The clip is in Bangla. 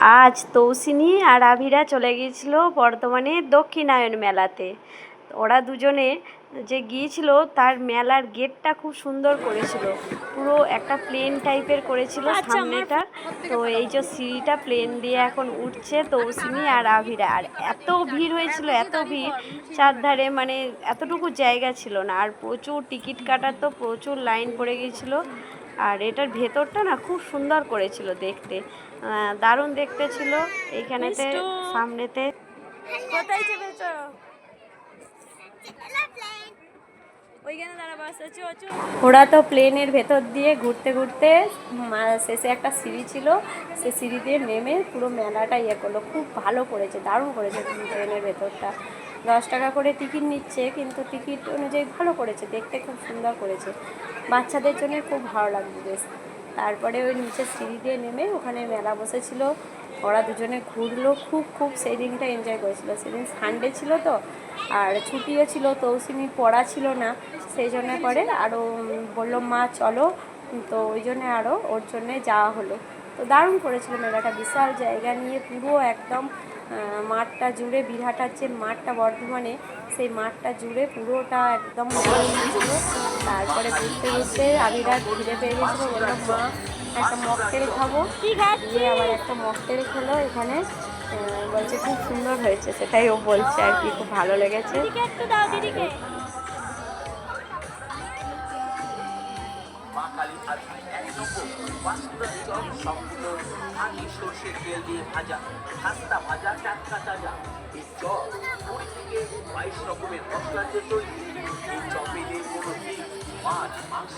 আজ তৌসিনী আর আভিরা চলে গিয়েছিল বর্ধমানে দক্ষিণায়ন মেলাতে। ওরা দুজনে যে গিয়েছিল তার মেলার গেটটা খুব সুন্দর করেছিল, পুরো একটা প্লেন টাইপের করেছিল সামনেটা। তো এই যে সিঁড়িটা প্লেন দিয়ে এখন উঠছে তৌসিনী আর আভিরা, আর এত ভিড় হয়েছিল, এত ভিড়, চারধারে মানে এতটুকু জায়গা ছিল না। আর প্রচুর টিকিট কাটার তো প্রচুর লাইন পড়ে গিয়েছিলো। আর এটার ভেতরটা না খুব সুন্দর করেছিল দেখতে, দারুণ দেখতে ছিল। এইখানেতে সামনেতে কোথায় চেপেছো? ওরা তো প্লেনের ভেতর দিয়ে ঘুরতে ঘুরতে শেষে একটা সিঁড়ি ছিল, সে সিঁড়ি দিয়ে নেমে পুরো মেলাটা ইয়ে করলো। খুব ভালো করেছে, দারুণ করেছে ট্রেনের ভেতরটা। 10 টাকা করে টিকিট নিচ্ছে, কিন্তু টিকিট অনুযায়ী ভালো করেছে, দেখতে খুব সুন্দর করেছে। বাচ্চাদের জন্য খুব ভালো লাগবে বেশ। তারপরে ওই নিচে সিঁড়ি দিয়ে নেমে ওখানে মেলা বসেছিল, ওরা দুজনে ঘুরলো, খুব খুব সেই দিনটা এনজয় করেছিল। সেদিন সানডে ছিল তো, আর ছুটিও ছিল, তৌসিনীর পড়া ছিল না, সেই জন্য করে আরও বললো মা চলো, তো ওই জন্যে আরও ওর জন্যে যাওয়া হলো। তো দারুণ করেছিল মেলাটা, বিশাল জায়গা নিয়ে পুরো একদম মাঠটা জুড়ে, বিরাটার যে মাঠটা বর্ধমানে, সেই মাঠটা জুড়ে পুরোটা একদম ছিল। তারপরে ঘুরতে ঘুরতে আবিরা ঘিরে পেয়ে গেছিলো, বললো মা একটা মকটেল খাবো, দিয়ে আবার একটা মকটেল খেলো এখানে। বলছে খুব সুন্দর হয়েছে, সেটাই ও বলছে আর কি, খুব ভালো লেগেছে। মা কালী আজকে এক নম্বর বাঁকুড়ার চপ সম্পূর্ণ খাঁটি সর্ষের তেল দিয়ে ভাজা, খাস্তা ভাজা, টাটকা তাজা। এই চপ 20 থেকে 22 রকমের মশলা দিয়ে তৈরি। এই চপে নেই কোনো মাছ, মাংস।